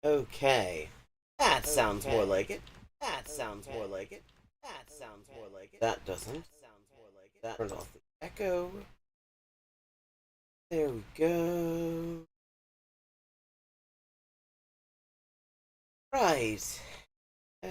Okay. That sounds more like it. That sounds more like it. That sounds more like it. That doesn't. That turns off the echo. There we go. Right. Uh,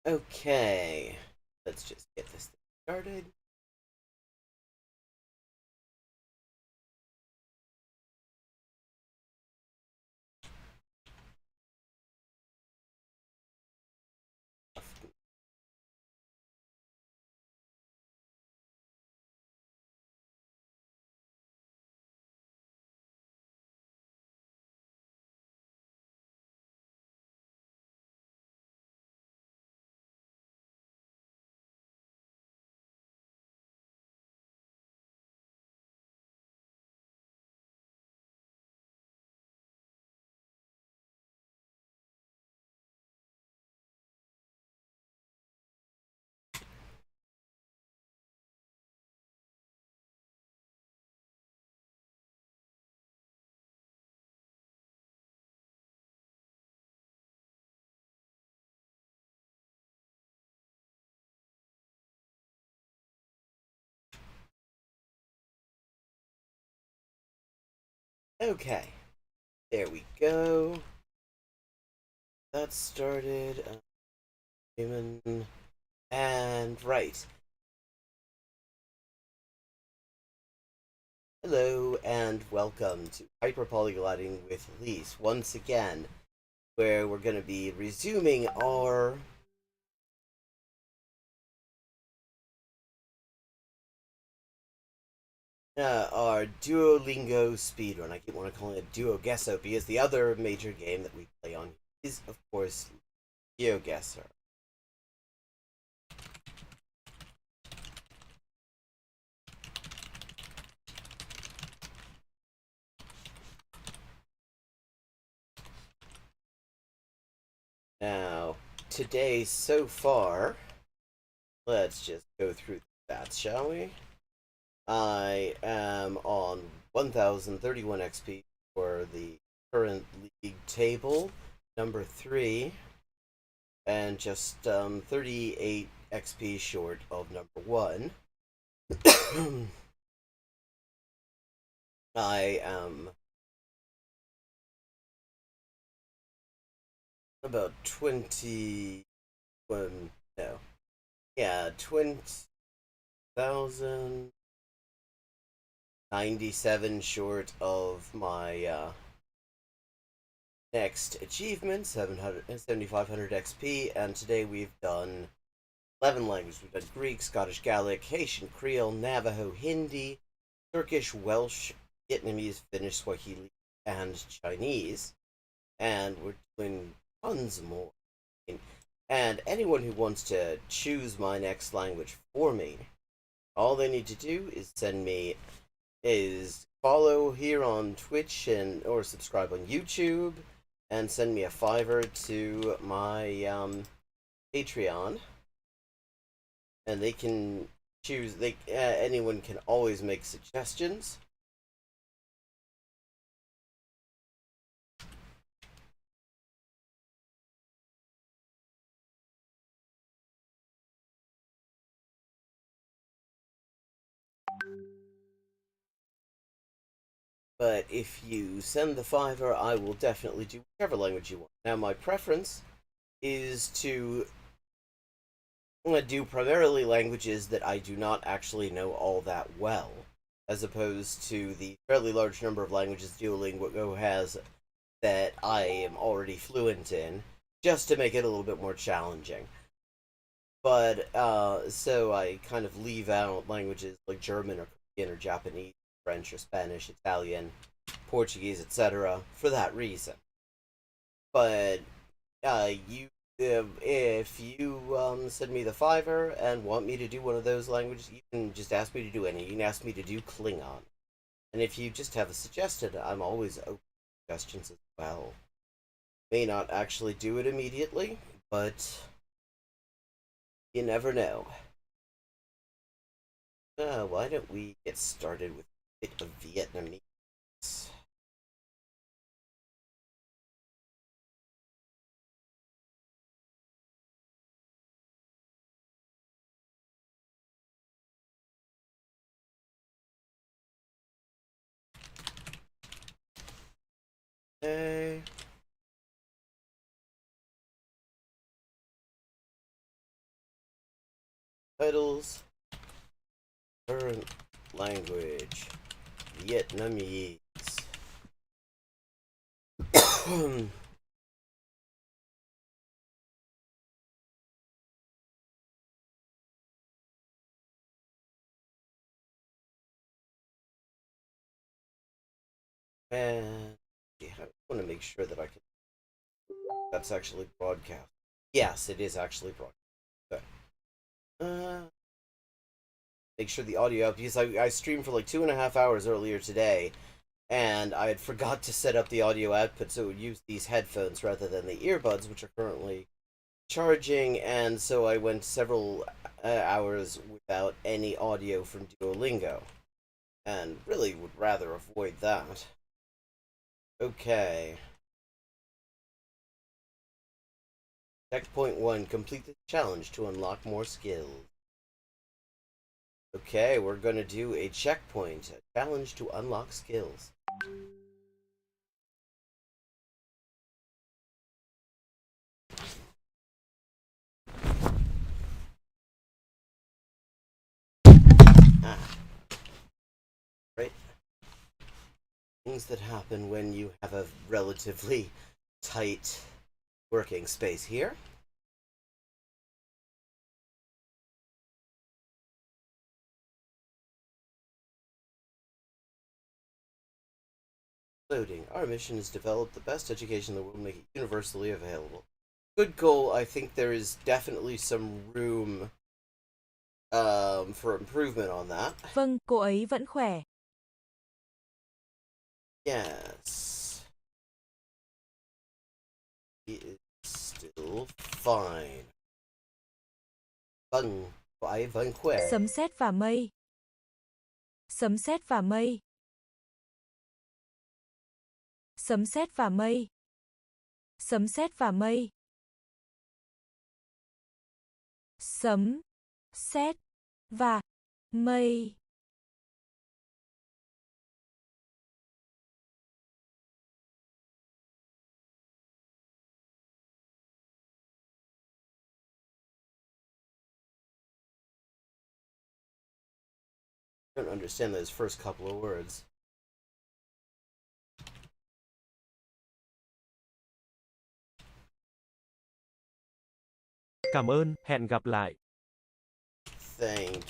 okay. Let's just get this thing started. Okay. There we go. That started. Human. And right. Hello and welcome to Hyperpolyglotting with Elise once again, where we're going to be resuming our Duolingo speedrun. I keep wanting to call it Duogesso because the other major game that we play on is, of course, GeoGuessr. Now, today so far, let's just go through the stats, shall we? I am on 1031 XP for the current league table, number 3, and just 38 XP short of number 1. I am about 21, no, yeah, 20,097 short of my next achievement, 7,500 XP, and today we've done 11 languages. We've done Greek, Scottish Gaelic, Haitian Creole, Navajo, Hindi, Turkish, Welsh, Vietnamese, Finnish, Swahili, and Chinese. And we're doing tons more. And anyone who wants to choose my next language for me, all they need to do is follow here on Twitch or subscribe on YouTube and send me a $5 to my Patreon, and they can choose. Anyone can always make suggestions. But if you send the $5, I will definitely do whichever language you want. Now, my preference is to do primarily languages that I do not actually know all that well, as opposed to the fairly large number of languages Duolingo has that I am already fluent in, just to make it a little bit more challenging. But so I kind of leave out languages like German or Korean or Japanese, French or Spanish, Italian, Portuguese, etc. for that reason. But you if you send me the fiver and want me to do one of those languages, you can just ask me to do any. You can ask me to do Klingon, and if you just have a suggestion, I'm always open to suggestions as well. May not actually do it immediately, but you never know. Why don't we get started with a bit of Vietnamese? Okay. Titles. Current language. Vietnamese. And yeah, I want to make sure that I can. That's actually broadcast. Yes, it is actually broadcast. Okay. Make sure the audio up because I streamed for like 2.5 hours earlier today, and I had forgot to set up the audio output so it would use these headphones rather than the earbuds, which are currently charging, and so I went several hours without any audio from Duolingo, and really would rather avoid that. Okay. Checkpoint 1. Complete the challenge to unlock more skills. Okay, we're gonna do a checkpoint, a challenge to unlock skills. Right? Things that happen when you have a relatively tight working space here. Loading. Our mission is to develop the best education in the world and make it universally available. Good goal. I think there is definitely some room for improvement on that. Vâng, cô ấy vẫn khỏe. Yes. He is still fine. Vâng, cô ấy vẫn khỏe. Sấm sét và mây. Sấm sét và mây. Sấm sét và mây. Sấm sét và mây. Sấm sét và mây. I don't understand those first couple of words. Cảm ơn, hẹn gặp lại. Thank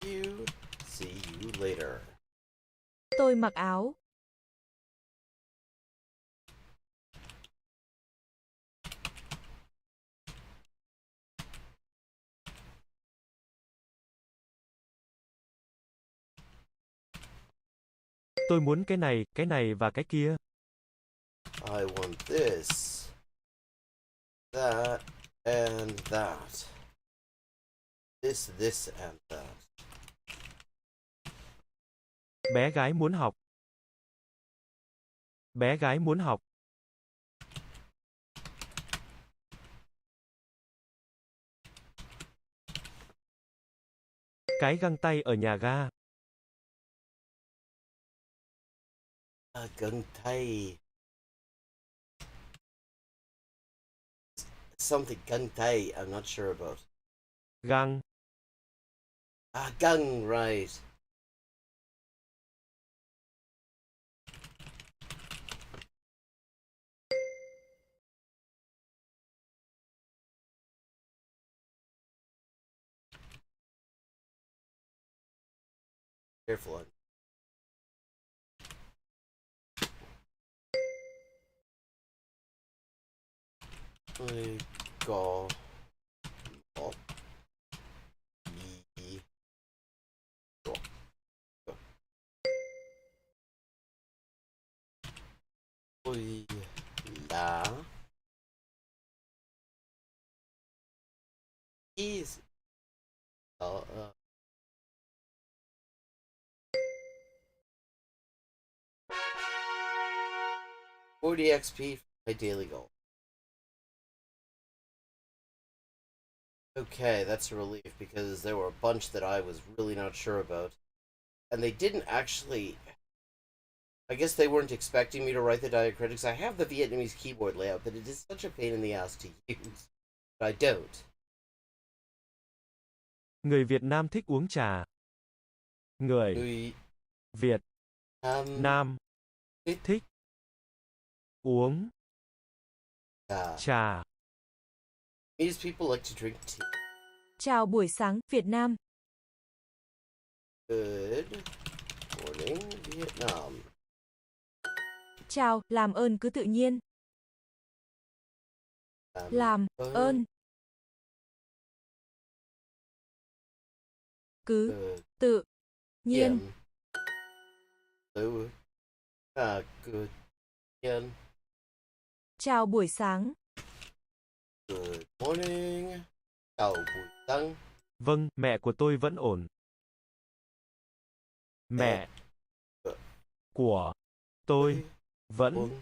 you. See you later. Tôi mặc áo. Tôi muốn cái này và cái kia. I want this, that, and that. This, and that. Bé gái muốn học. Bé gái muốn học. Cái găng tay ở nhà ga. Găng tay. Something găng tay, I'm not sure about. Găng. Găng, right. Careful on. Ôi, có gì có ôi lá is uh, 40 XP for my daily goal. Okay, that's a relief because there were a bunch that I was really not sure about. And they didn't actually. I guess they weren't expecting me to write the diacritics. I have the Vietnamese keyboard layout, but it is such a pain in the ass to use. But I don't. Người Việt Nam thích uống trà. Người Người Việt Nam thích thích uống trà. trà. Means people like to drink tea. Chào buổi sáng, Việt Nam. Good morning, Vietnam. Chào, làm ơn cứ tự nhiên. Làm ơn. Cứ tự nhiên. Tự good nhiên. Chào buổi sáng. Good morning. Chào buổi sáng. Vâng, mẹ của tôi vẫn ổn. Mẹ của tôi vẫn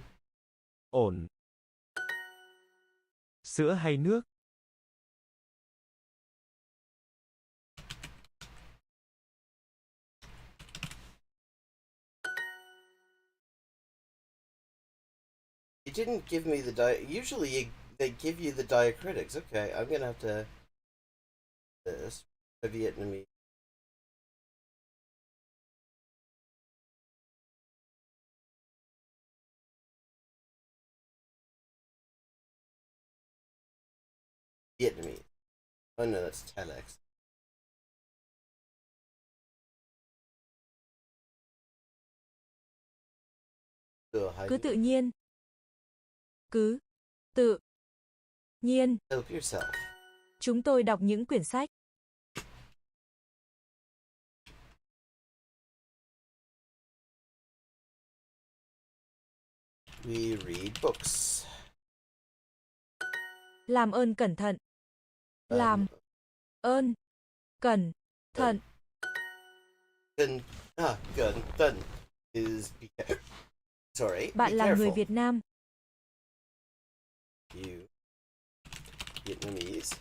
ổn. Sữa hay nước? You didn't give me the usually they give you the diacritics. Okay, I'm gonna have to this Vietnamese. Vietnamese. Oh no, that's telex. Cứ tự nhiên. Cứ tự nhiên. Help yourself. Chúng tôi đọc những quyển sách. We read books. Làm ơn cẩn thận. Làm ơn cẩn thận. Cẩn thận is sorry. Bạn be là người careful. Việt Nam. You Vietnamese.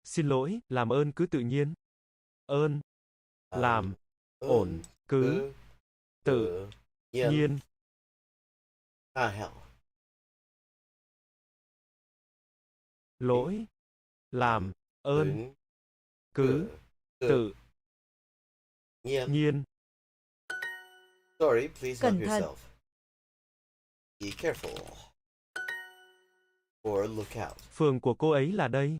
Xin lỗi, làm ơn cứ tự nhiên. Ơn, làm, ổn, cứ, tự, nhiên. Hell. Lỗi, làm, ơn, cứ, tự, nhiên. Sorry, please Cẩn help thận. yourself. Be careful. Or look out. Phường của cô ấy là đây.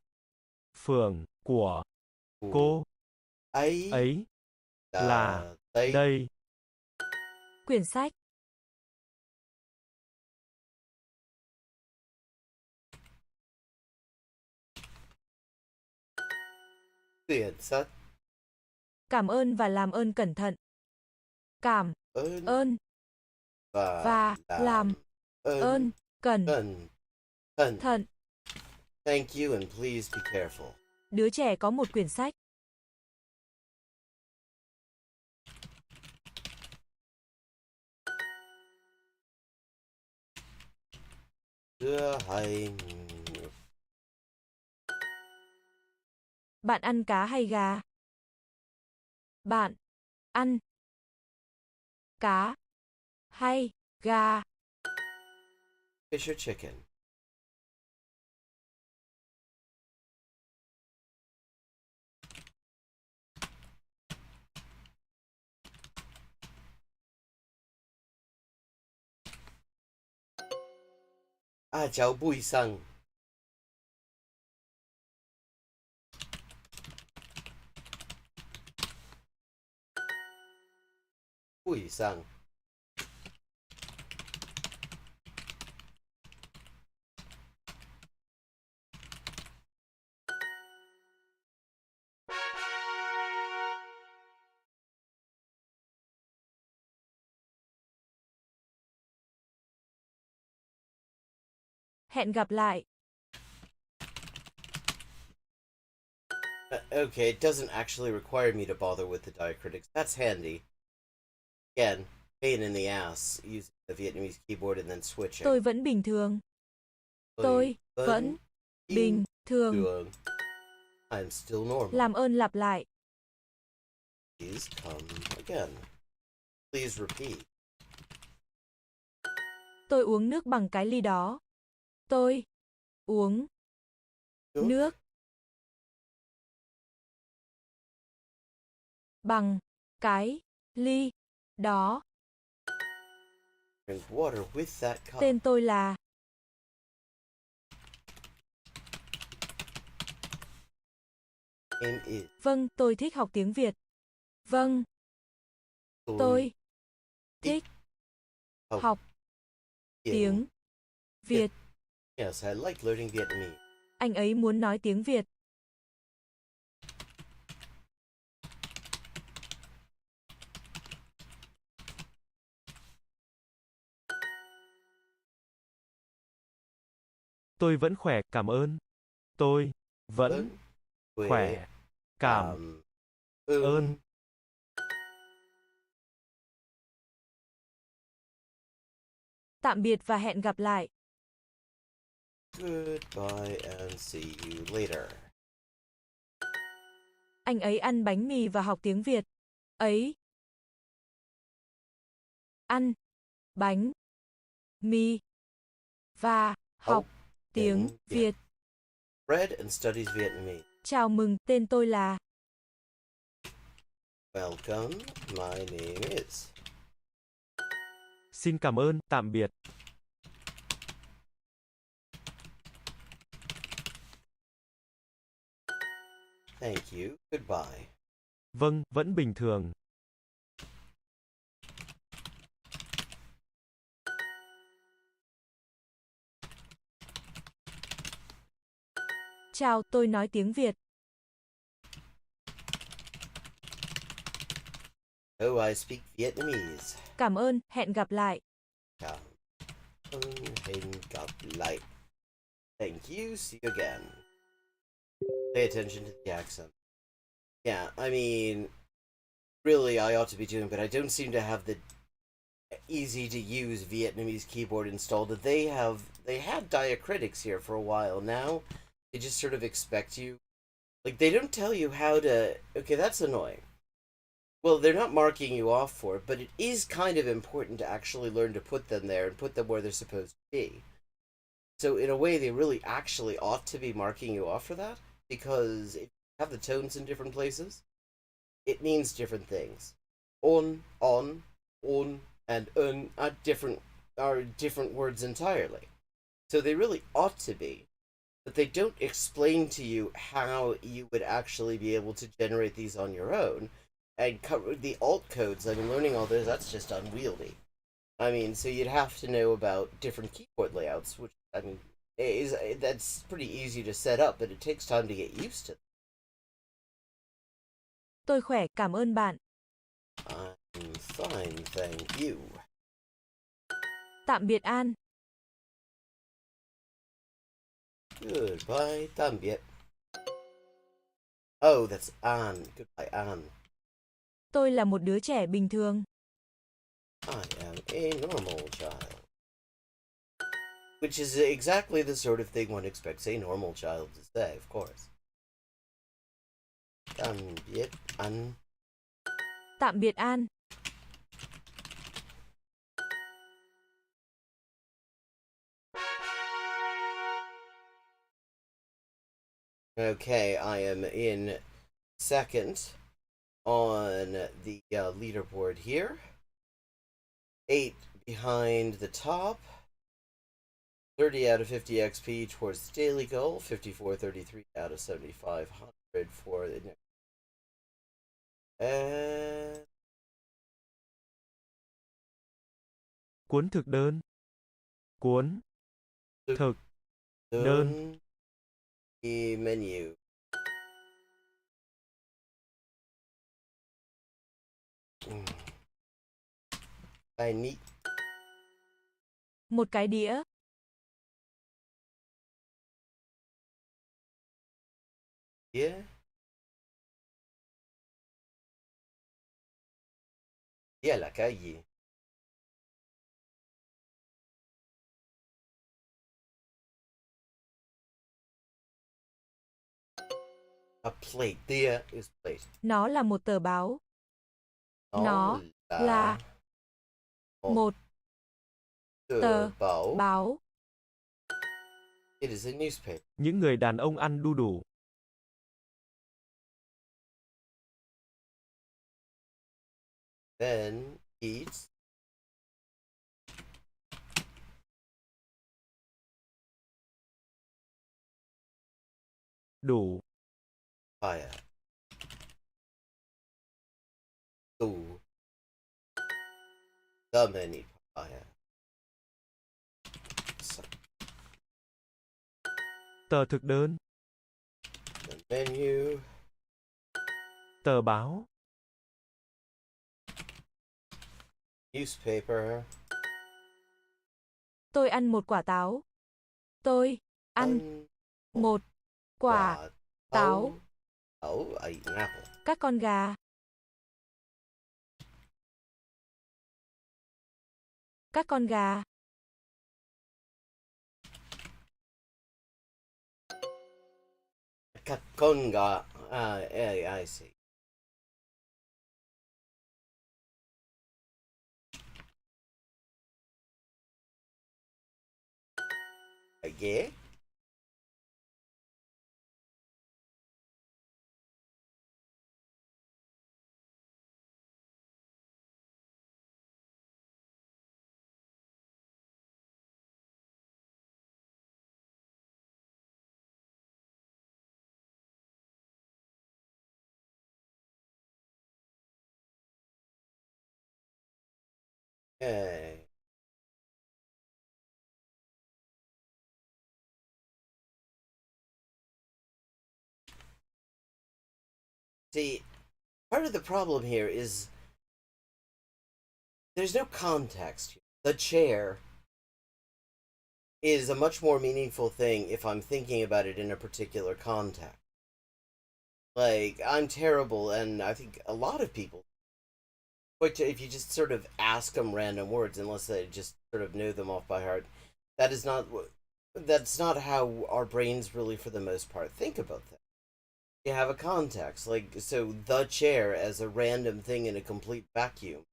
Phường của cô ấy là đây. Quyển sách. Quyển sách. Cảm ơn và làm ơn cẩn thận. Cảm ơn và làm ơn cẩn thận. Thank you and please be careful. Đứa trẻ có một quyển sách. Sữa hay Bạn ăn cá hay gà? Bạn ăn cá hay gà? fish or chicken? Chào buổi sáng. Ui sang. Hẹn gặp lại. Okay, it doesn't actually require me to bother with the diacritics. That's handy. Again, pain in the ass using the Vietnamese keyboard and then switching. Tôi vẫn bình thường. Tôi vẫn bình thường. I'm still normal. Làm ơn lặp lại. Please come again. Please repeat. Tôi uống nước bằng cái ly đó. Tôi uống nước bằng cái ly đó. Drink water with that cup. Tên tôi là. Name is. Vâng, tôi thích học tiếng Việt. Vâng, tôi thích học tiếng Việt. Yes, I like learning Vietnamese. Anh ấy muốn nói tiếng Việt. Tôi vẫn khỏe, cảm ơn. Tôi vẫn khỏe, cảm ơn. Tạm biệt và hẹn gặp lại. Goodbye and see you later. Anh ấy ăn bánh mì và học tiếng Việt. Ấy ăn bánh mì và học tiếng Việt. Read and studies Vietnamese. Chào mừng, tên tôi là. Welcome, my name is. Xin cảm ơn, tạm biệt. Thank you, goodbye. Vâng, vẫn bình thường. Chào, tôi nói tiếng Việt. Oh, I speak Vietnamese. Cảm ơn, hẹn gặp lại. Cảm ơn, hẹn gặp lại. Thank you, see you again. Pay attention to the accent. Yeah, I mean, really, I ought to be doing, but I don't seem to have the easy to use Vietnamese keyboard installed. They had diacritics here for a while. Now they just sort of expect you, like, they don't tell you how to. Okay, that's annoying. Well, they're not marking you off for it, but it is kind of important to actually learn to put them there and put them where they're supposed to be. So in a way, they really actually ought to be marking you off for that, because if you have the tones in different places, it means different things. On, and un are different words entirely. So they really ought to be, but they don't explain to you how you would actually be able to generate these on your own. And cover the alt codes. I mean, learning all those, that's just unwieldy. I mean, so you'd have to know about different keyboard layouts, which, I mean, that's pretty easy to set up, but it takes time to get used to. Tôi khỏe, cảm ơn bạn. I'm fine, thank you. Tạm biệt An. Goodbye, tạm biệt. Oh, that's An. Goodbye, An. Tôi là một đứa trẻ bình thường. I am a normal child. Which is exactly the sort of thing one expects a normal child to say, of course. Tạm biệt An. Tạm biệt An. Okay, I am in second on the leaderboard here. 8 behind the top. 30 out of 50 XP towards the daily goal. 54.33 out of 7,500 for the next. And Cuốn thực đơn. Cuốn thực đơn. Đơn. The menu. I need. Một cái đĩa. Yeah. Yeah là cái gì? A plate. Đĩa is plate. Nó là một tờ báo. Nó là một tờ báo. It is a newspaper. Những người đàn ông ăn đu đủ. Then eats. Đủ. Fire. Đủ. The many fire. Tờ thực đơn. The menu. Tờ báo. Newspaper. Tôi ăn một quả táo. Tôi ăn một quả táo. Oh, I eat an apple. Các con gà. Các con gà. Các con gà. I see. Yeah. Okay. See, part of the problem here is there's no context here. The chair is a much more meaningful thing if I'm thinking about it in a particular context. Like, I'm terrible, and I think a lot of people, which if you just sort of ask them random words, unless they just sort of know them off by heart, that's not how our brains really, for the most part, think about things. You have a context, like, so the chair as a random thing in a complete vacuum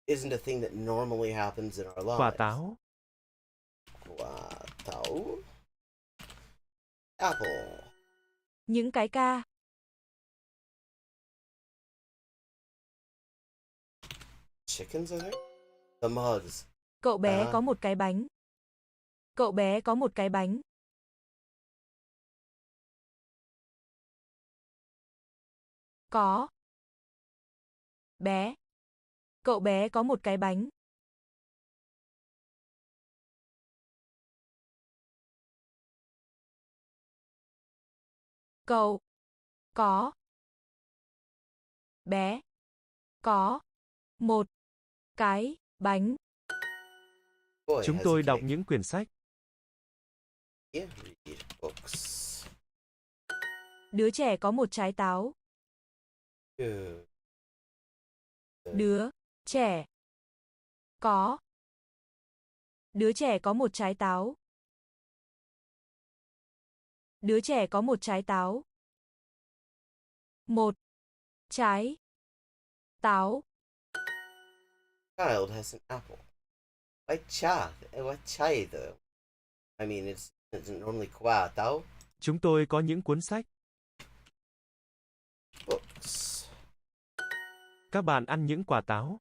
isn't a thing that normally happens in our lives. Quả táo. Quả táo. Apple. Những cái ca. Chickens, I think? The mugs. Cậu bé có một cái bánh. Cậu bé có một cái bánh. Có. Bé. Cậu bé có một cái bánh. Cậu. Có. Bé. Có. Một. Cái. Bánh. Boy Chúng has tôi a đọc cake. những quyển sách. Yeah, read books. Đứa trẻ có một trái táo. Good. Đứa trẻ có. Đứa trẻ có một trái táo. Đứa trẻ có một trái táo. Một trái táo. Child has an apple. Why chai though? I mean, it's normally quả táo. Chúng tôi có những cuốn sách. Books. Các bạn ăn những quả táo.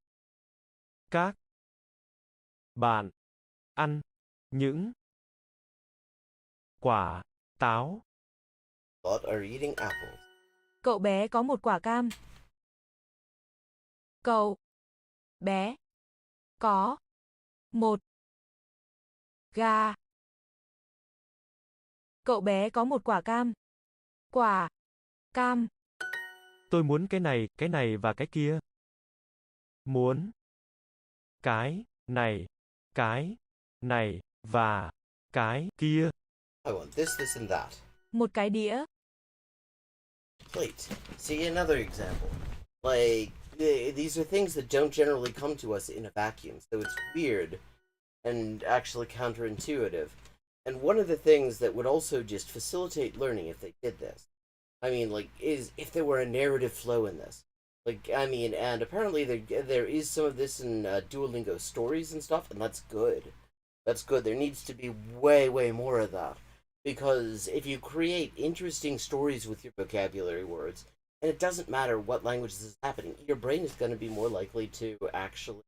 Các bạn ăn những quả táo. What are eating apples? Cậu bé có một quả cam. Cậu bé có một gà. Cậu bé có một quả cam. Quả cam. Tôi muốn cái này và cái kia. Muốn cái này và cái kia. I want this, this, and that. Một cái đĩa. Plate. See, another example. Like, these are things that don't generally come to us in a vacuum, so it's weird and actually counterintuitive. And one of the things that would also just facilitate learning if they did this, I mean, like, is if there were a narrative flow in this. Like, I mean, and apparently there is some of this in Duolingo stories and stuff, and that's good. That's good. There needs to be way, way more of that. Because if you create interesting stories with your vocabulary words, and it doesn't matter what language this is happening, your brain is going to be more likely to actually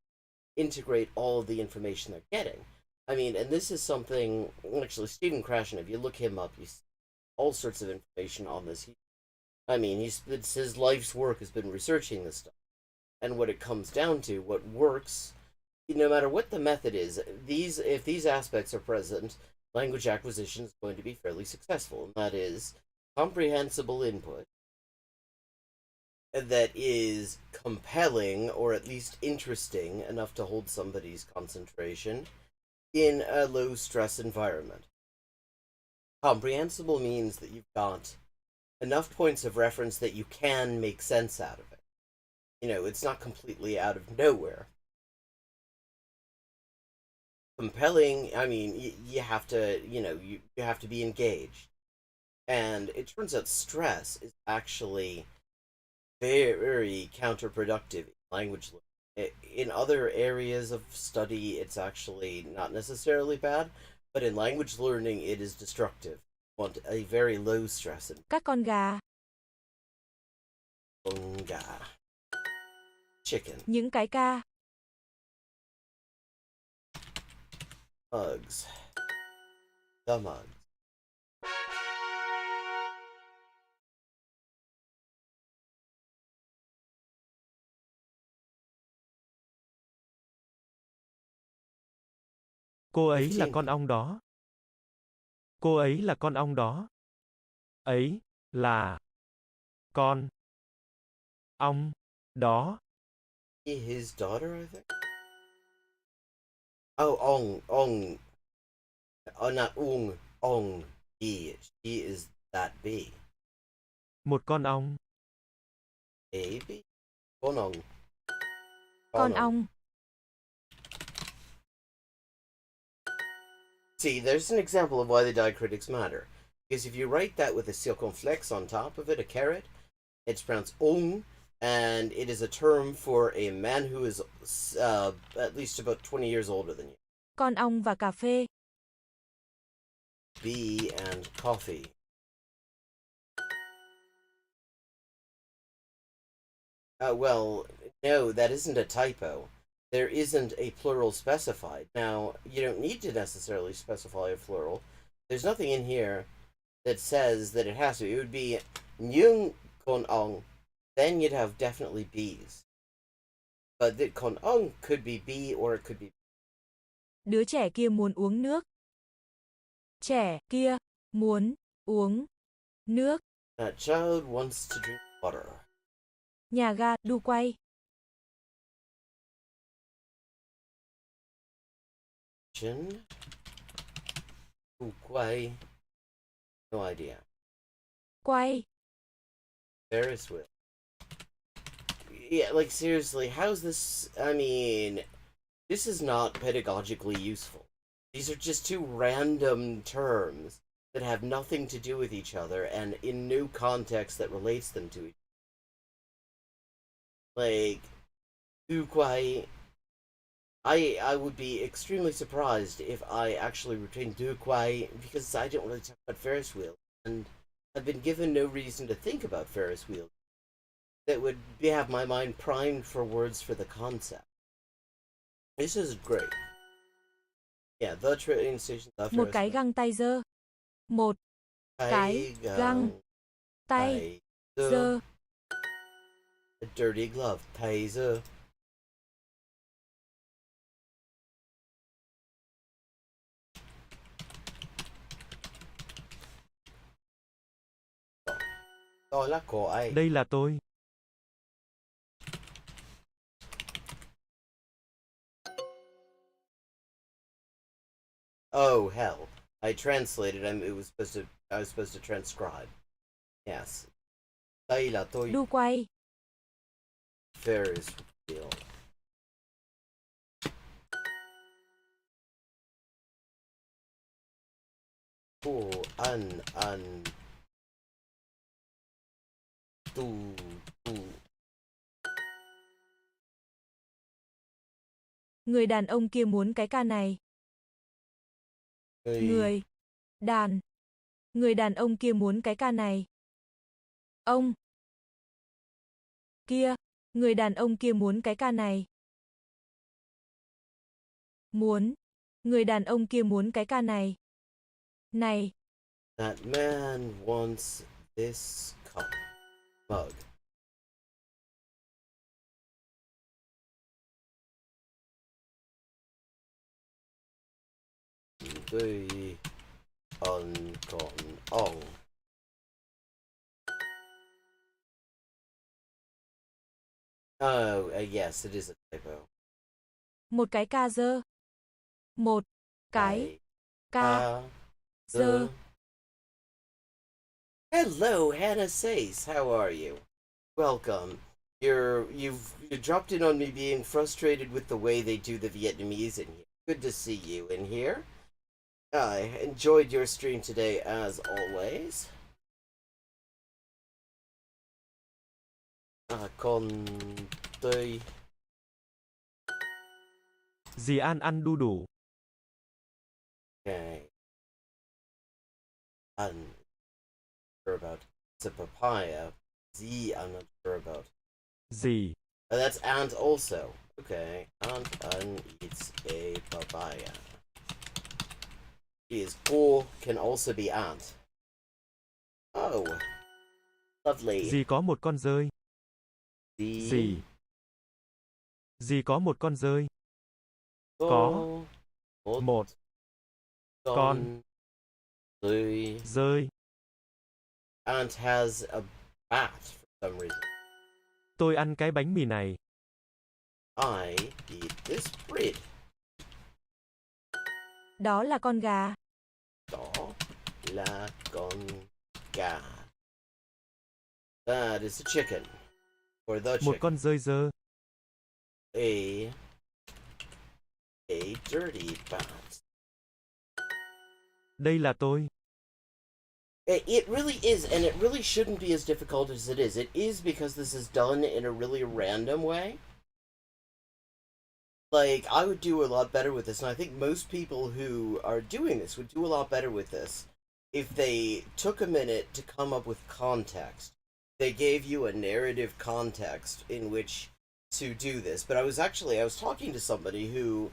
integrate all of the information they're getting. I mean, and this is something, actually, Stephen Krashen, if you look him up, you see all sorts of information on this. I mean, it's his life's work has been researching this stuff. And what it comes down to, what works, no matter what the method is, if these aspects are present, language acquisition is going to be fairly successful. And that is comprehensible input that is compelling, or at least interesting enough to hold somebody's concentration in a low-stress environment. Comprehensible means that you've got enough points of reference that you can make sense out of it. You know, it's not completely out of nowhere. Compelling, I mean, you have to, you have to be engaged. And it turns out stress is actually very, very counterproductive in language learning. In other areas of study, it's actually not necessarily bad, but in language learning, it is destructive. You want a very low stress. Các con gà. Con gà. Chicken. Những cái ca. Mugs. The mugs. Cô ấy là con ong đó. Cô ấy là con ong đó. Ấy là con ong đó. His daughter, I think. Oh, ong. Oh, not ong. He is that bee. Một con ong. A bee? Con ong. Con ong. See, there's an example of why the diacritics matter. Because if you write that with a circumflex on top of it, a caret, it's pronounced ong, and it is a term for a man who is at least about 20 years older than you. Con ong và cà phê. Bee and coffee. Well, no, that isn't a typo. There isn't a plural specified. Now, you don't need to necessarily specify a plural. There's nothing in here that says that it has to. It would be những con ong. Then you'd have definitely bees. But the con ong could be bee or it could be. Đứa trẻ kia muốn uống nước. Trẻ kia muốn uống nước. That child wants to drink water. Nhà ga đu quay. Quay. No idea. Quay. Ferris wheel. Yeah, like seriously, how's this? I mean, this is not pedagogically useful. These are just two random terms that have nothing to do with each other and in no context that relates them to each other. Like, Duquai, I would be extremely surprised if I actually retained Duquai because I don't really talk about Ferris wheel, and I've been given no reason to think about Ferris wheel that would have my mind primed for words for the concept. This is great. Yeah, the train station. Một cái găng tay dơ. Một cái găng tay dơ. A dirty glove. Tay dơ. Tôi là cô ấy. Đây là tôi. Oh hell! I translated. I was supposed to transcribe. Yes. Đây là tôi. Đu quay. Ferris wheel. Cô ăn tu tu. Người đàn ông kia muốn cái ca này. Người. Đàn. Người đàn ông kia muốn cái ca này. Ông. Kia. Người đàn ông kia muốn cái ca này. Muốn. Người đàn ông kia muốn cái ca này. Này. That man wants this cup. Mug. Tôi ăn con ong. Oh, yes, it is a typo. Một cái ca dơ. Một. Cái. Ca. Dơ. Hello, Hannah Sace. How are you? Welcome. You've dropped in on me being frustrated with the way they do the Vietnamese in here. Good to see you in here. I enjoyed your stream today as always. Con tôi. Dì An ăn đu đủ. Okay. I'm sure about. It's a papaya. Z, I'm not sure about. Dì. That's ant also. Okay. Ant eats a papaya. She is cool, can also be ant. Oh. Lovely. Dì có một con dơi. Dì. Dì có một con dơi. Có. Một. Con. Dơi. Ant has a bat for some reason. Tôi ăn cái bánh mì này. I eat this bread. Đó là con gà. Đó là con gà. That is a chicken. Or the Một chicken. con dơi dơ. A dirty bat. Đây là tôi. It really is, and it really shouldn't be as difficult as it is. It is because this is done in a really random way. Like, I would do a lot better with this, and I think most people who are doing this would do a lot better with this if they took a minute to come up with context. They gave you a narrative context in which to do this. But I was talking to somebody who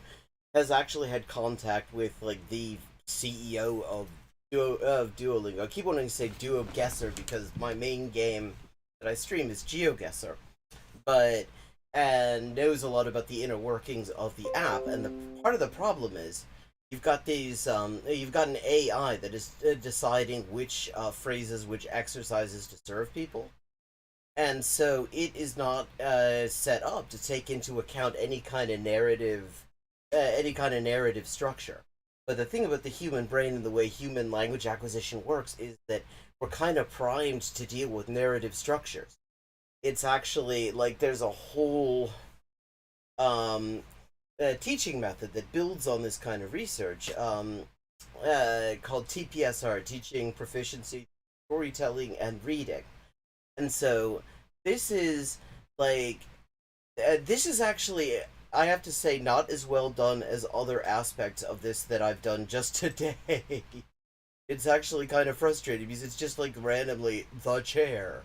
has actually had contact with, like, the CEO of Duolingo. I keep wanting to say Duoguesser because my main game that I stream is GeoGuessr, and knows a lot about the inner workings of the app. And the part of the problem is you've got an AI that is deciding which phrases, which exercises to serve people, and so it is not set up to take into account any kind of narrative structure. But the thing about the human brain and the way human language acquisition works is that we're kind of primed to deal with narrative structures. It's actually like there's a whole teaching method that builds on this kind of research called TPSR, Teaching Proficiency, Storytelling, and Reading. And so this is actually, I have to say, not as well done as other aspects of this that I've done just today. It's actually kind of frustrating because it's just like randomly the chair.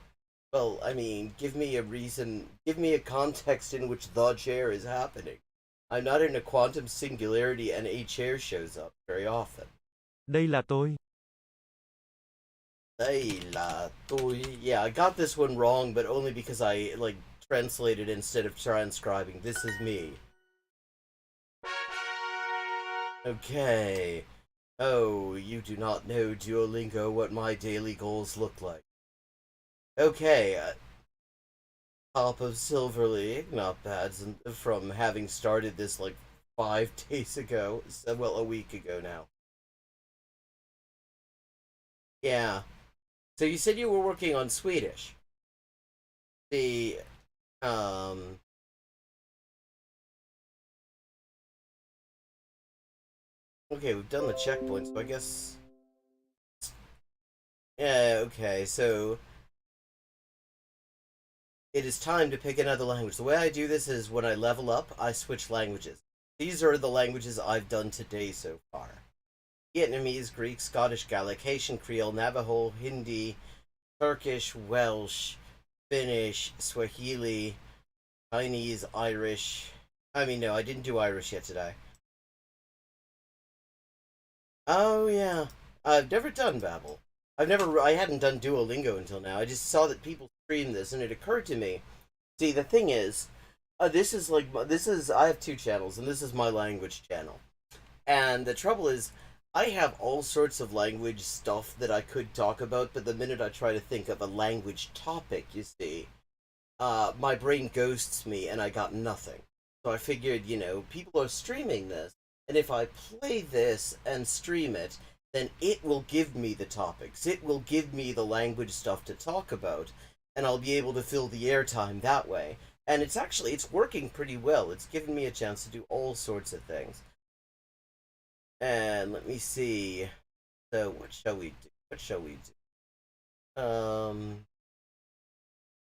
Well, I mean, give me a context in which the chair is happening. I'm not in a quantum singularity and a chair shows up very often. Đây là tôi. Đây là tôi. Yeah, I got this one wrong, but only because I, translated instead of transcribing. This is me. Okay. Oh, you do not know, Duolingo, what my daily goals look like. Okay, top of Silverly, not bad from having started this like 5 days ago. So, well, a week ago now. Yeah. So you said you were working on Swedish. The um okay, we've done the checkpoint, so I guess yeah, okay, so it is time to pick another language. The way I do this is when I level up, I switch languages. These are the languages I've done today so far. Vietnamese, Greek, Scottish, Gaelic, Haitian, Creole, Navajo, Hindi, Turkish, Welsh, Finnish, Swahili, Chinese, Irish. I mean, no, I didn't do Irish yet today. Oh yeah, I've never done Babbel. I hadn't done Duolingo until now. I just saw that people stream this, and it occurred to me. See, the thing is, I have two channels, and this is my language channel. And the trouble is, I have all sorts of language stuff that I could talk about, but the minute I try to think of a language topic, you see, my brain ghosts me, and I got nothing. So I figured, people are streaming this, and if I play this and stream it, then it will give me the topics. It will give me the language stuff to talk about, and I'll be able to fill the airtime that way. And it's working pretty well. It's given me a chance to do all sorts of things. And let me see. So what shall we do? What shall we do?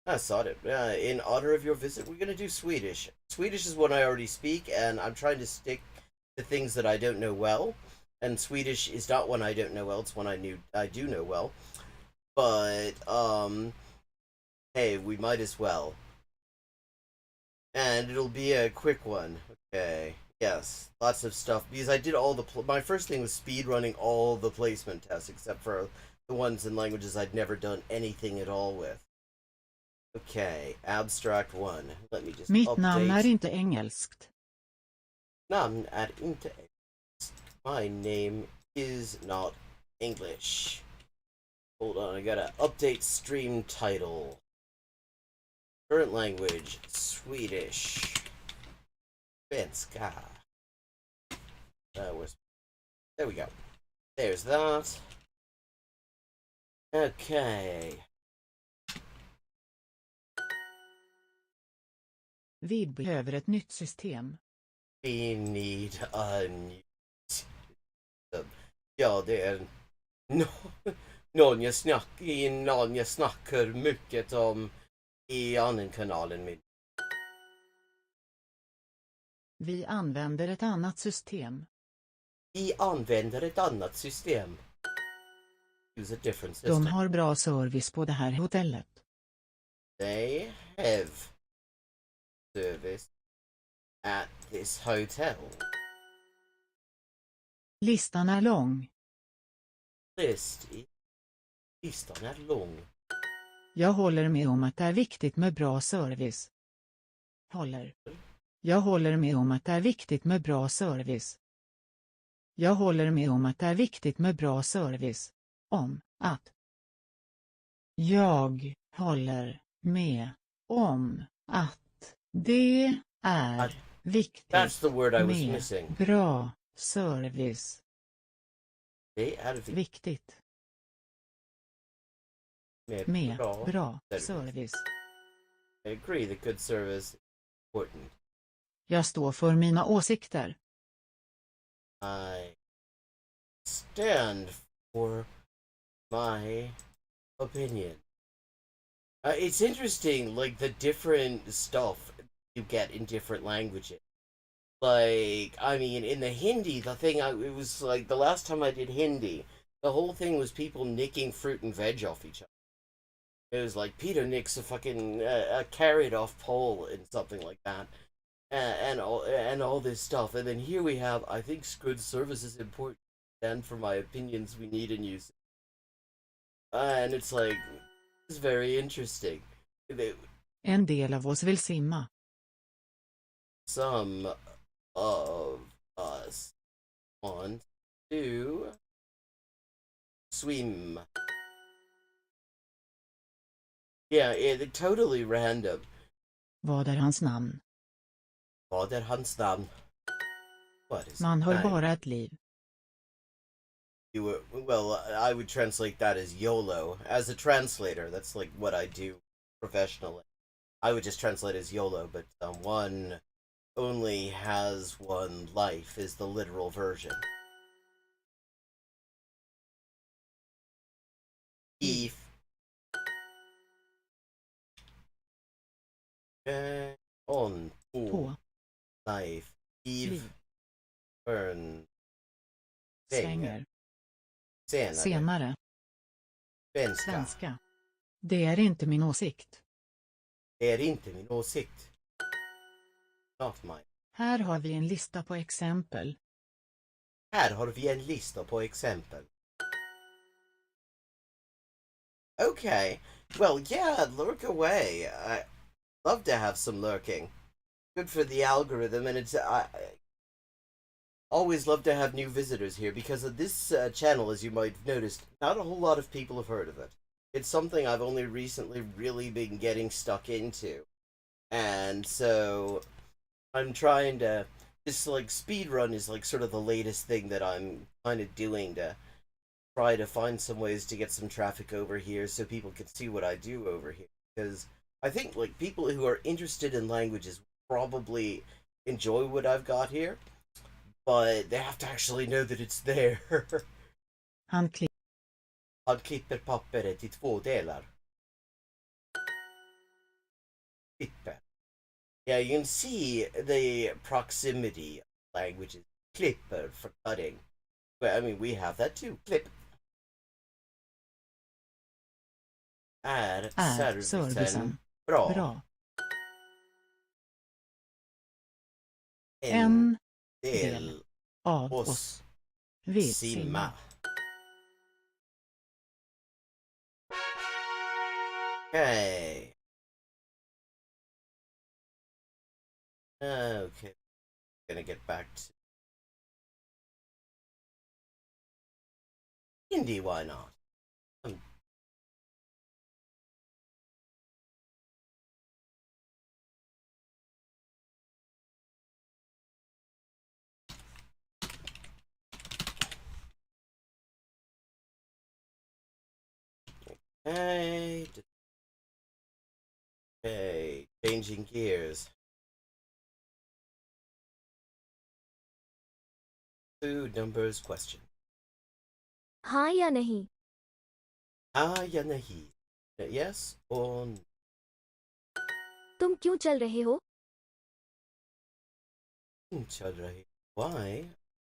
I saw it. In honor of your visit, we're gonna do Swedish. Swedish is one I already speak, and I'm trying to stick to things that I don't know well. And Swedish is not one I don't know well; it's one I do know well. But hey, we might as well. And it'll be a quick one. Okay. Yes, lots of stuff because I did all my first thing was speed running all the placement tests except for the ones in languages I'd never done anything at all with. Okay, abstract 1. Let me just Mitt update. namn är inte engelskt. Namn är inte engelskt. My name is not English. Hold on, I gotta update stream title. Current language, Swedish. Svenska. There we go. There's that. Okay. Vi behöver ett nytt system. We need a new system. Ja, det är någon jag snackar mycket om i annan kanalen min. Vi använder ett annat system. Vi använder ett annat system. Use a different system. De har bra service på det här hotellet. They have service at this hotel. Listan är lång. Listan är lång. Jag håller med om att det är viktigt med bra service. Jag håller med om att det är viktigt med bra service. Jag håller med om att det är viktigt med bra service. Om att. Jag håller med om att det är viktigt That's the word I was med missing. bra service. Det är Viktigt med bra service. I agree that good service is important. Jag står för mina åsikter. I stand for my opinion. It's interesting, like the different stuff you get in different languages. Like, I mean, in the Hindi, it was like the last time I did Hindi, the whole thing was people nicking fruit and veg off each other. It was like Peter nicks a carrot off pole and something like that. And all this stuff, and then here we have, I think good service is important, and for my opinions we need and use. And it's like, it's very interesting. En del av oss vill simma. Some of us want to swim. Yeah, totally random. Vad är hans namn? Vad är hans namn? What is Man his har name? bara ett liv. Well, I would translate that as YOLO. As a translator, that's like what I do professionally. I would just translate as YOLO, but one only has one life is the literal version. If on På. life, Eve Liv. burn Svänger. senare, Senare. svenska. Svenska. Det är inte min åsikt. Det är inte min åsikt. Not mine. Här har vi en lista på exempel. Här har vi en lista på exempel. Okay. Well, yeah, lurk away. I love to have some lurking. Good for the algorithm, and it's I always love to have new visitors here because of this channel, as you might have noticed, not a whole lot of people have heard of it. It's something I've only recently really been getting stuck into, and so I'm trying to. This like speedrun is like sort of the latest thing that I'm kind of doing to try to find some ways to get some traffic over here so people can see what I do over here. Because I think like people who are interested in languages probably enjoy what I've got here, but they have to actually know that it's there. Han klipper. Han klipper pappret i 2 delar. Klipper. Yeah, you can see the proximity of languages. Klipper for cutting. But I mean, we have that too. Clip. Är servicen bra? Bra. En del del av oss oss vill simma. simma. Okay. Okay. Gonna get back to Hindi, why not? Okay. Okay. Changing gears. Food numbers question. हाँ या नहीं? हाँ या नहीं? Yes or no? तुम क्यों चल रहे हो? चल रहे. Why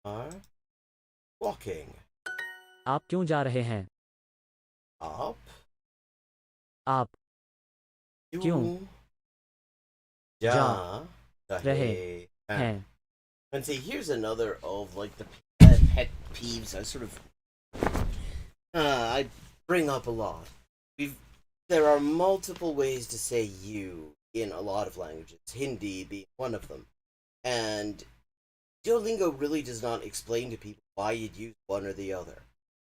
are walking? आप क्यों जा रहे हैं? Up. आप क्यों जा रहे रहे हैं? हैं? And see, here's another of like the pet peeves I sort of I bring up a lot. There are multiple ways to say you in a lot of languages, Hindi being one of them, and Duolingo really does not explain to people why you'd use one or the other.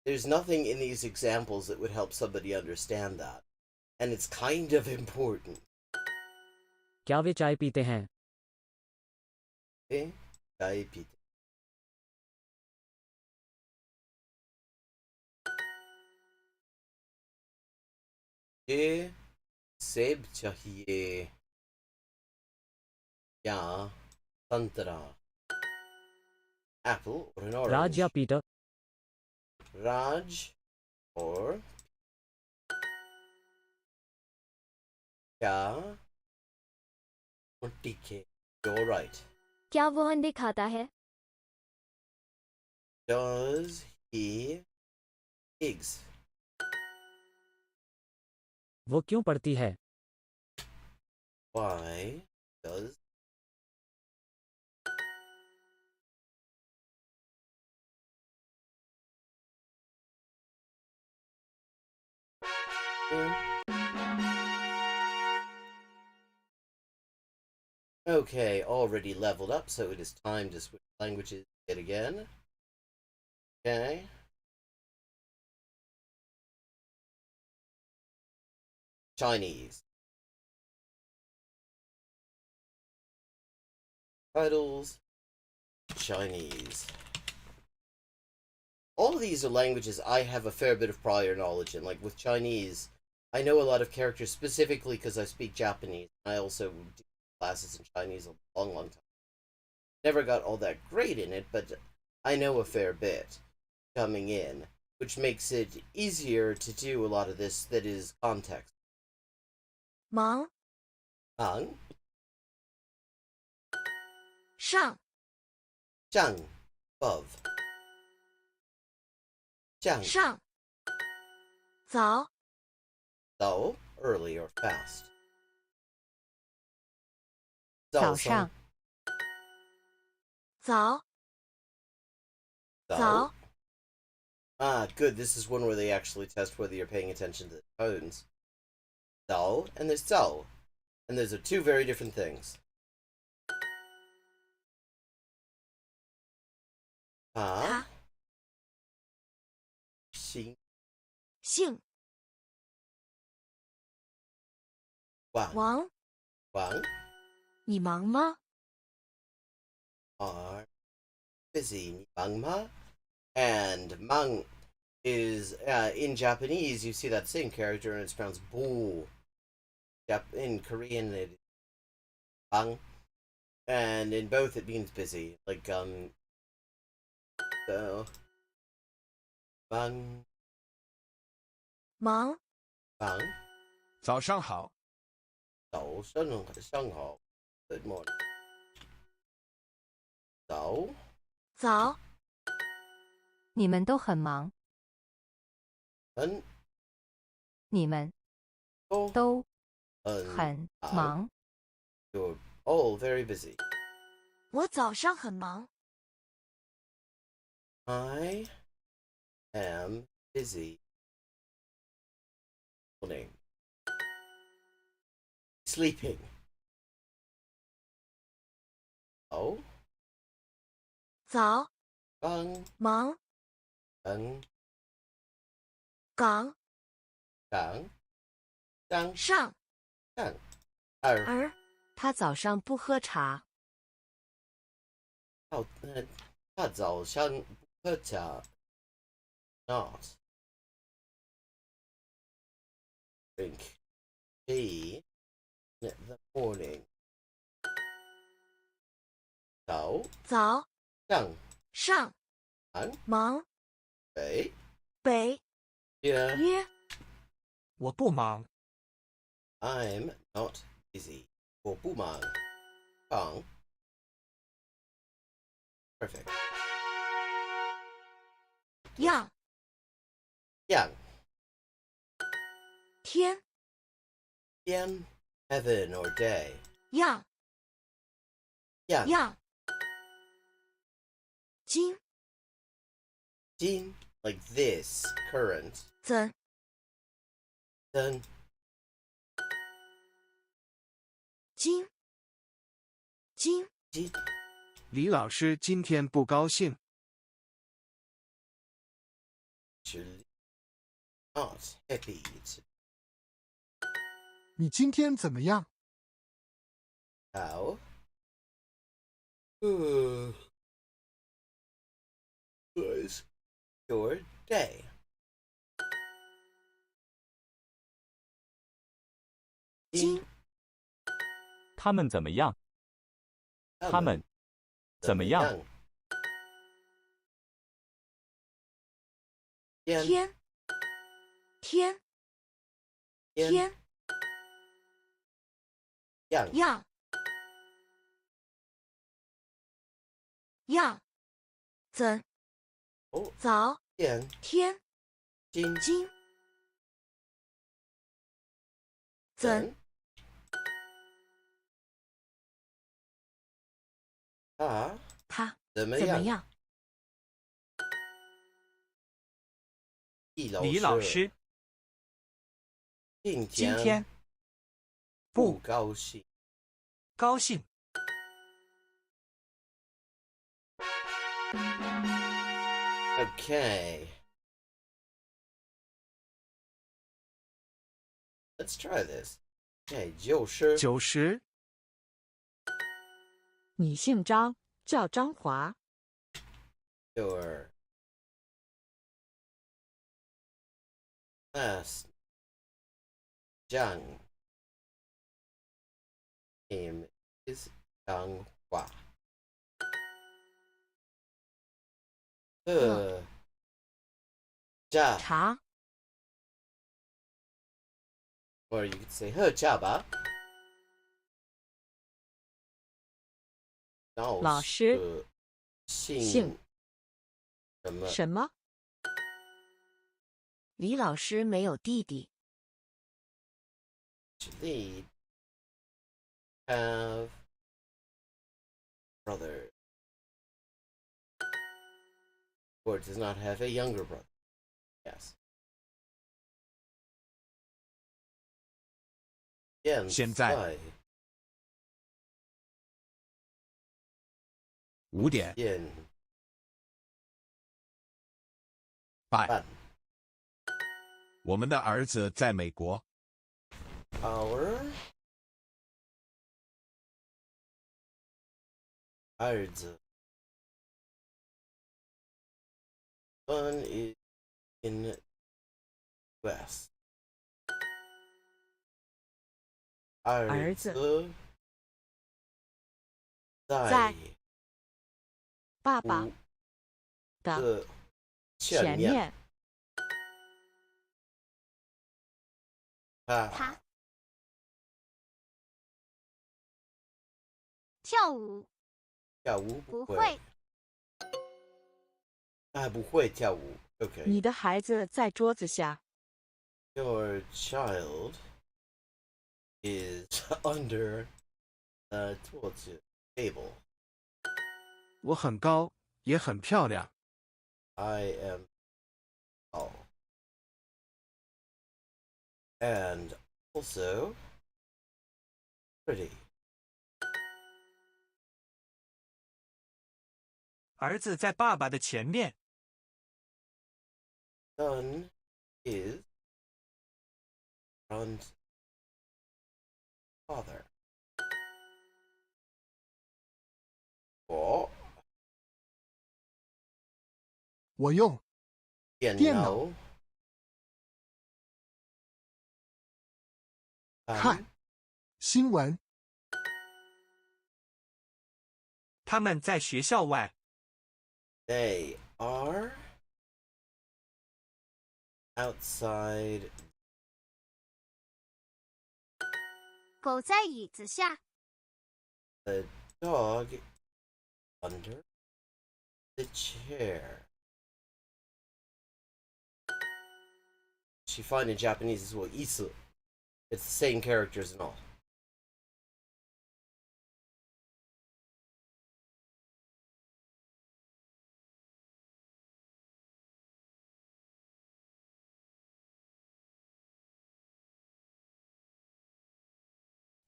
There's nothing in these examples that would help somebody understand that, and it's kind of important. क्या वे चाय पीते हैं? Eh? Chai pite. मुझे सेब चाहिए या संतरा. Apple or an orange? राज या पीटर? Raj or क्या? TK. You're right. क्या वो अंडे खाता है? Does he eggs? वो क्यों पढ़ती है? Why does Okay, already leveled up, so it is time to switch languages yet again. Okay. Chinese. Titles, Chinese. All of these are languages I have a fair bit of prior knowledge in. Like with Chinese, I know a lot of characters specifically because I speak Japanese. I also do classes in Chinese a long, long time. Never got all that great in it, but I know a fair bit coming in, which makes it easier to do a lot of this that is context. 忙 Ang, 上 Zhang, above. Zhang, 上早 so, early or fast. 早上早 So, 早 ah, good. This is one where they actually test whether you're paying attention to the tones. So, and there's so. And those are two very different things. Ha, 他 xing, 姓 wang, 王 wang, 你忙吗 are busy. Mang ma. And mang is, in Japanese, you see that same character and it's pronounced bu. In Korean, it is bang. And in both, it means busy. Like, so. Bang, 忙 bang. 早上好，早上好. Good morning. So, 早你们都很忙， and 你们 go 都 and 很忙。 you're all very busy. 我早上很忙 I am busy. Morning. Sleeping. Oh, 早 bang, 忙 bang, 岗 bang, bang, 上 bang. Ar, 儿他早上不喝茶， 他早上不喝茶 not drink tea in the morning. So, 早上上忙忙北北约约我不忙， I'm not busy. 我不忙。忙 Perfect. 样 Yang, 天 Yan, heaven or day. 样 Yang, 样今 Jin, like this, current. 怎 Then, 今今 Jin, 李老师今天不高兴。 actually not happy to 你今天怎么样？ how. Was your day? 今他们怎么样？他们怎么样？ Yan, 天天 Yan, 天 Yang, 样样怎 Oh, 早 Yan, 天 Jin, 今怎 他他怎么怎么样？样？李老师今今天天不高兴。高兴。 Okay. Let's try this. Okay, 90。90。你姓张，叫张华。 Your last Zhang name is Zhang Hua. 家 茶 or you could say 喝茶吧。老师姓什么？什么？李老师没有弟弟。 Actually have brother or does not have a younger brother. Yes. 现在5点半。我们的儿子在美国。 Our 儿子 son is in West. 儿子在爸爸的前面。他跳舞不会。不会跳舞。Okay. 你的孩子在桌子下。 Your child is under the table. 我很高，也很漂亮。 I am tall. And also pretty. 儿子在爸爸的前面。 Son is front father. 我用电脑看新闻。他们在学校外。 They are outside. 狗在椅子下。 The dog under the chair. She find in Japanese as well. Isu. It's the same characters and all.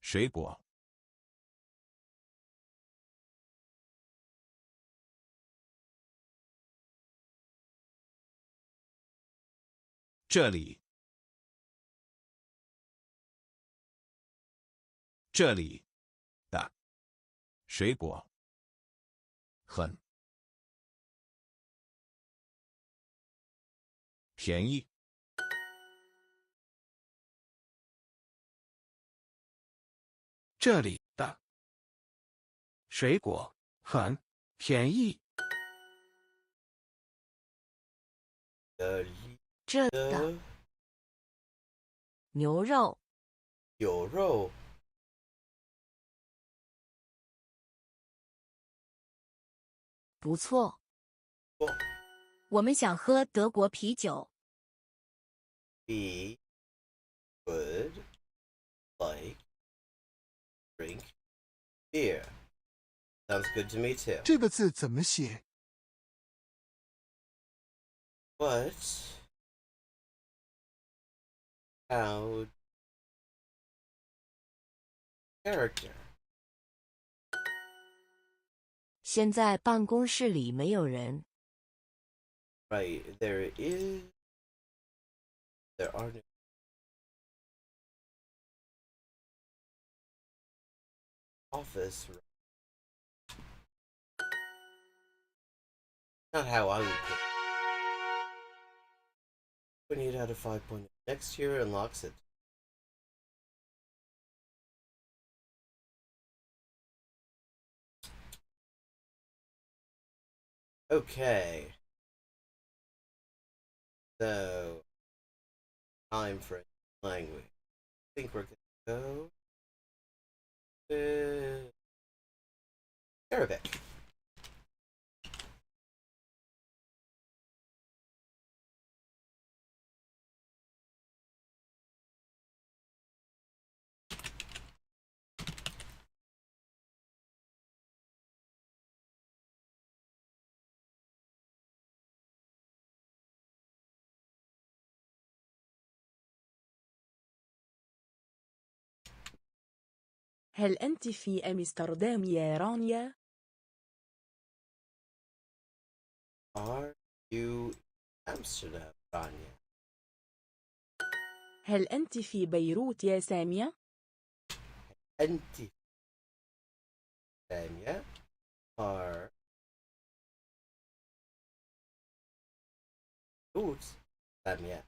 水果。这里，这里的水果很便宜。这里的水果很便宜。这的牛肉有肉不错。不我们想喝德国啤酒。 We would like drink beer. Sounds good to me too. 这个字怎么写？ But how character? 现在办公室里没有人。 Right, there are no office. Not how I would put it. 28 out of 5.0. Next year unlocks it. Okay. So, time for a language. I think we're gonna go with Arabic. هل أنت في أمستردام يا رانيا؟ Are you Amsterdam, Rania? هل أنت في بيروت يا سامية؟ أنت Rania are roots, Rania.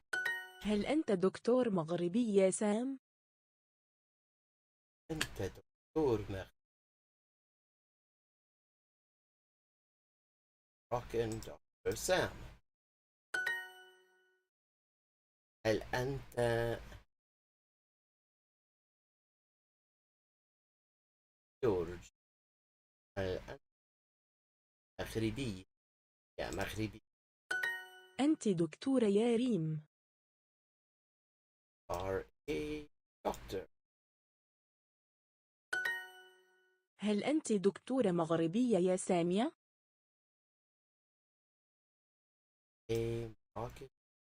هل أنت دكتور مغربي يا سام؟ أنت دكتور Moroccan Dr. Sam. هل أنت جورج؟ هل أنت مغربي يا مغربي؟ أنت دكتورة يا ريم. are a doctor. هل أنت دكتورة مغربية يا سامية؟ a Moroccan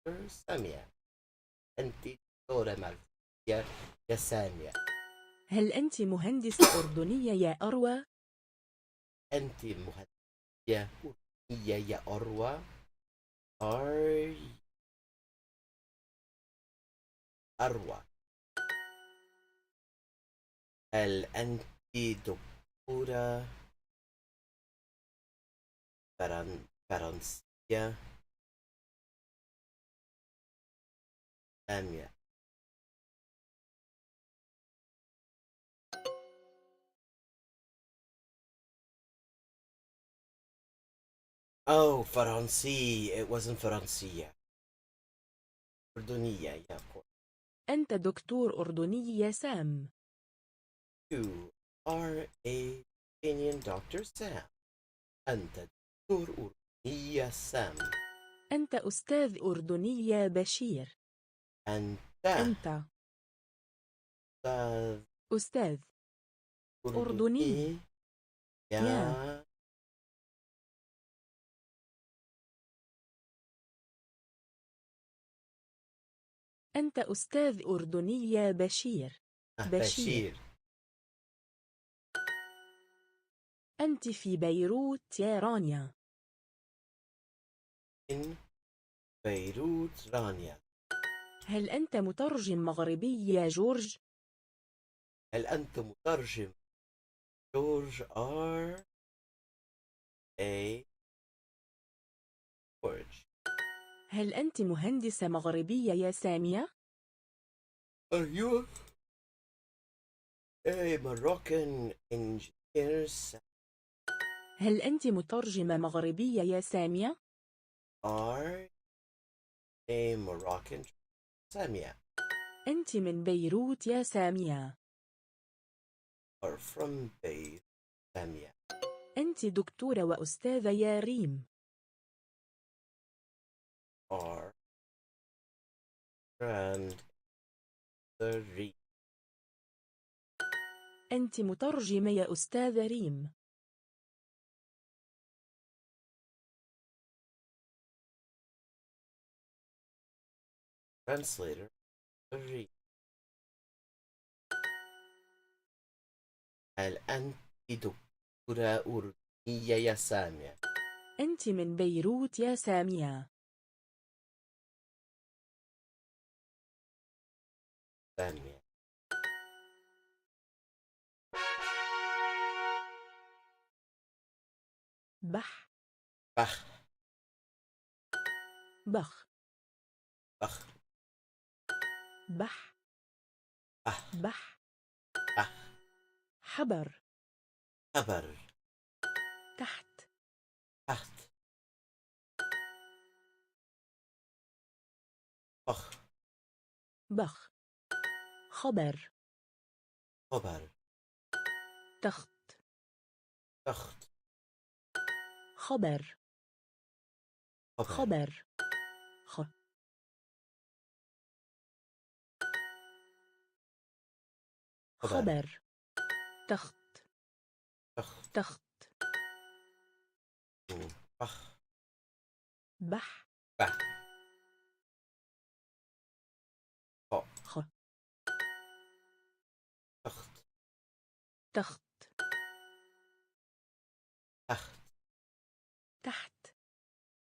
doctor سامية. أنت دكتورة مغربية يا سامية. هل أنت مهندسة أردنية يا أروى؟ أنت مهندسة أردنية يا أروى. are أروى. هل أنت دكتورة فرنسية سامية؟ Oh, فرنسي. It wasn't فرنسية. أردنية. Yeah, of course. أنت دكتور أردني يا سام. You are a Kenyan Dr. Sam. أنت دكتور أردني يا سام. أنت أستاذ أردني يا بشير. أنت أنت أستاذ أردني يا أنت أستاذ أردني يا بشير. بشير. أنت في بيروت يا رانيا. in بيروت رانيا. هل أنت مترجم مغربي يا جورج؟ هل أنت مترجم جورج are a George. هل أنت مهندسة مغربية يا سامية؟ Are you a Moroccan engineer? هل أنت مترجمة مغربية يا سامية؟ are a Moroccan سامية. أنت من بيروت يا سامية. are from Beirut سامية. أنت دكتورة وأستاذة يا ريم. are grand the أنت مترجمة يا أستاذة ريم. translator the هل أنت دكتورة أردنية يا سامية؟ أنت من بيروت يا سامية. سامية. بح بخ بخ بخ بح بخ بح بخ حبر خبر تحت تحت بخ بخ خبر خبر تخت تخت خبر خبر خبر خ خبر خبر تخت تخت تخت بخ بح بخ خ خ تخت تخت تخت. تحت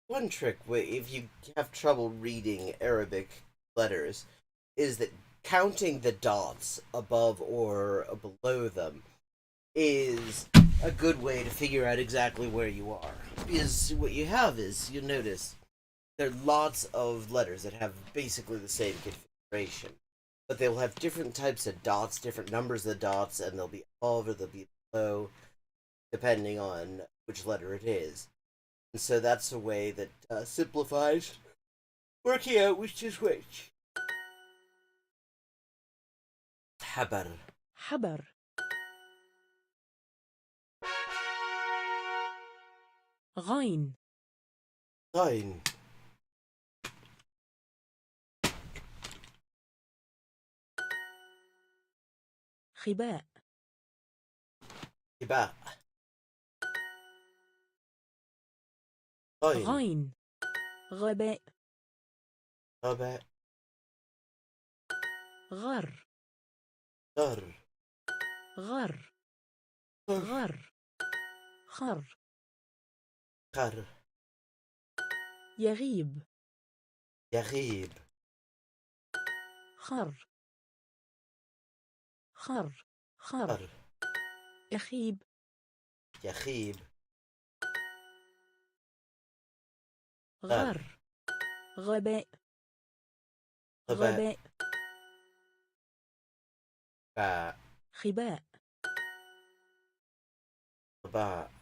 One trick, if you have trouble reading Arabic letters, is that counting the dots above or below them is a good way to figure out exactly where you are. Because what you have is, you'll notice, there are lots of letters that have basically the same configuration, but they will have different types of dots, different numbers of the dots, and they'll be above or they'll be below, depending on which letter it is. And so that's a way that simplifies working out which is which. حبر حبر غين غين خباء إباء غين غين غباء غباء غر غر غر غر غر خر خر يغيب يغيب خر خر خر خر يخيب يخيب غر غباء غباء غباء باء خباء غباء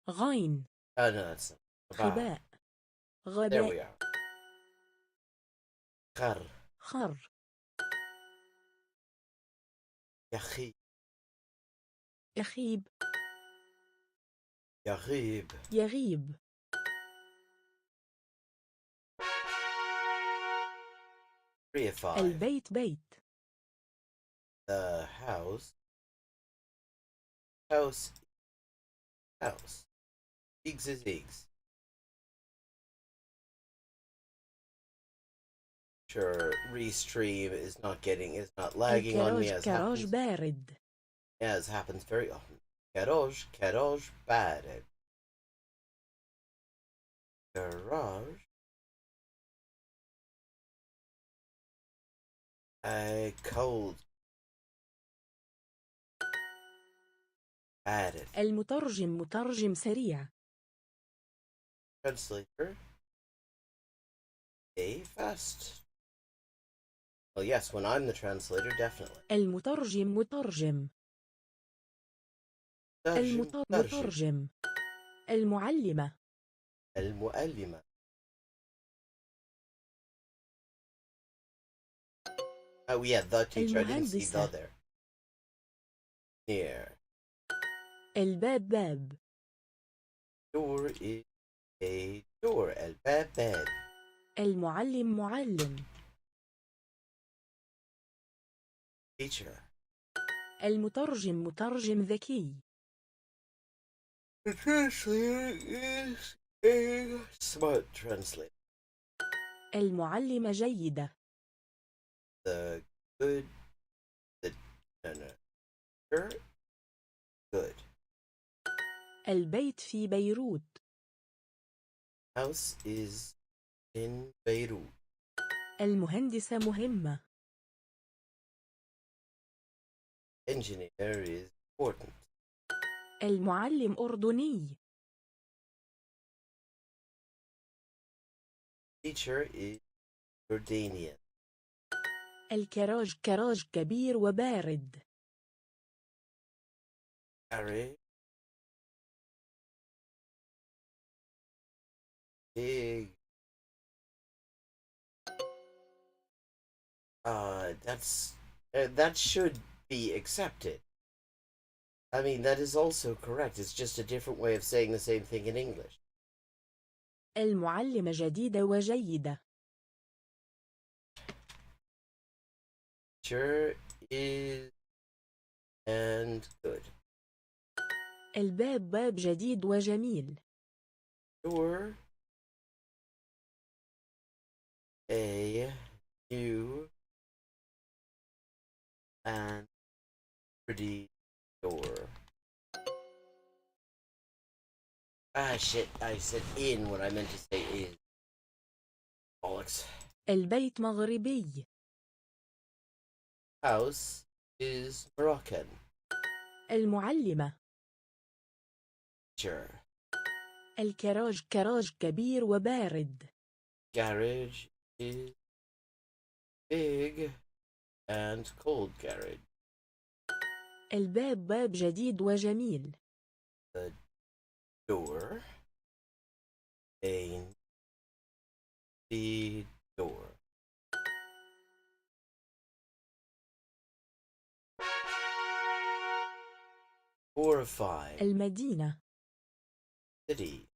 غين oh no that's not غباء. خباء There we غباء are. خر خر يخيب يخيب يغيب يغيب 3 of 5. البيت بيت The house house Eggs is eggs. Sure, restream is not lagging on me الكراج كراج بارد as happens very often. كراج بارد. Garage a cold added. المترجم مترجم سريع Translator a fast. Well, yes, when I'm the translator, definitely. المترجم مترجم مترجم المعلمة المعلمة. Oh yeah, the teacher. I didn't see the المهندسة. there. Here. الباب باب Door is a door. الباب باب. المعلم معلم Teacher. المترجم مترجم ذكي The translator is a smart translator. المعلمة جيدة The good. Sure. Good. البيت في بيروت House is in Beirut. المهندسة مهمة Engineer is important. المعلم أردني Teacher is Jordanian. الكراج كراج كبير وبارد. Harry. Big. That should be accepted. I mean, that is also correct. It's just a different way of saying the same thing in English. المعلمة جديدة وجيدة. Sure is and good. الباب باب جديد وجميل. Sure. A new and pretty door. Ah, shit. I said in when I meant to say is. Bollocks. البيت مغربي. House is Moroccan. المعلمة. Sure. الكراج كراج كبير وبارد. Garage is big and cold garage. الباب باب جديد وجميل. The door. The door. Horrifying. المدينة. City.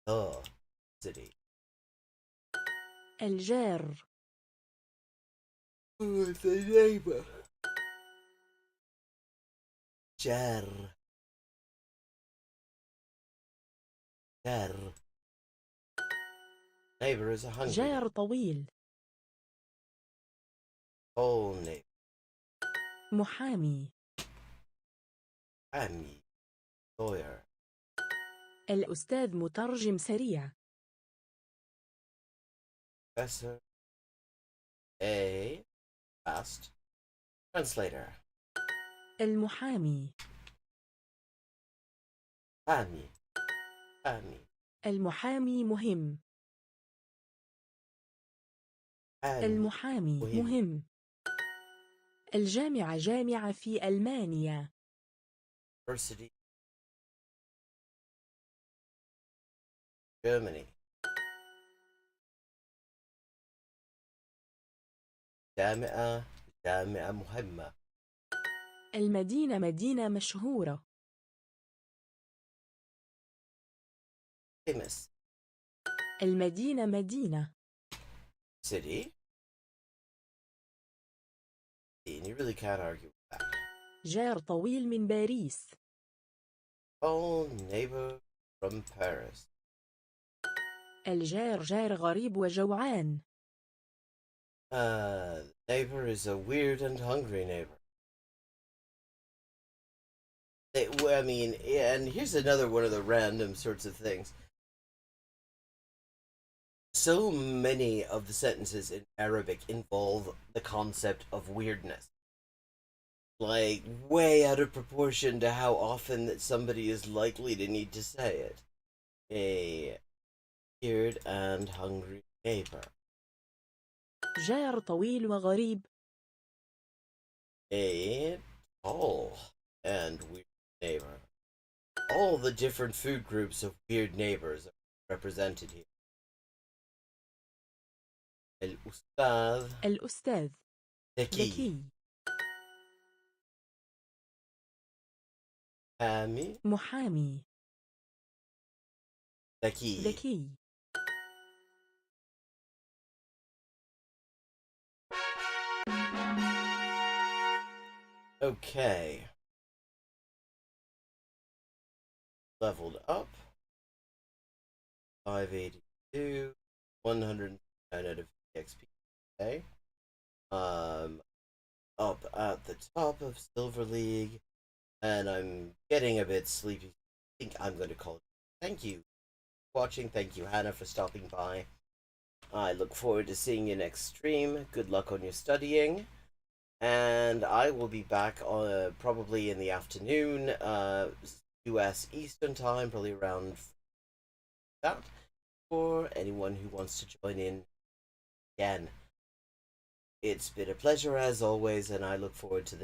The city. الجار. Who is the neighbor? Jar. Jar. Neighbor is a hungry. جار طويل. Whole neighbor. محامي. Amy. Lawyer. الأستاذ مترجم سريع. Professor. A fast translator. المحامي. Amy. المحامي مهم. المحامي مهم. الجامعة جامعة في ألمانيا. University. Germany. جامعة مهمة. المدينة مدينة مشهورة. Famous. المدينة مدينة. City. And you really can't argue with that. جار طويل من باريس. Oh, neighbor from Paris. الجار جار غريب وجوعان. Neighbor is a weird and hungry neighbor. I mean, and here's another one of the random sorts of things. So many of the sentences in Arabic involve the concept of weirdness. Like, way out of proportion to how often that somebody is likely to need to say it. A weird and hungry neighbor. جار طويل وغريب. A tall and weird neighbor. All the different food groups of weird neighbors are represented here. الأستاذ ذكي. محامي. ذكي. Okay. Leveled up. 582. 109 out of XP. Okay. Up at the top of Silver League. And I'm getting a bit sleepy. I think I'm going to call it. Thank you for watching. Thank you, Hannah, for stopping by. I look forward to seeing you next stream. Good luck on your studying. And I will be back probably in the afternoon, US Eastern Time, probably around out for anyone who wants to join in again. It's been a pleasure as always, and I look forward to the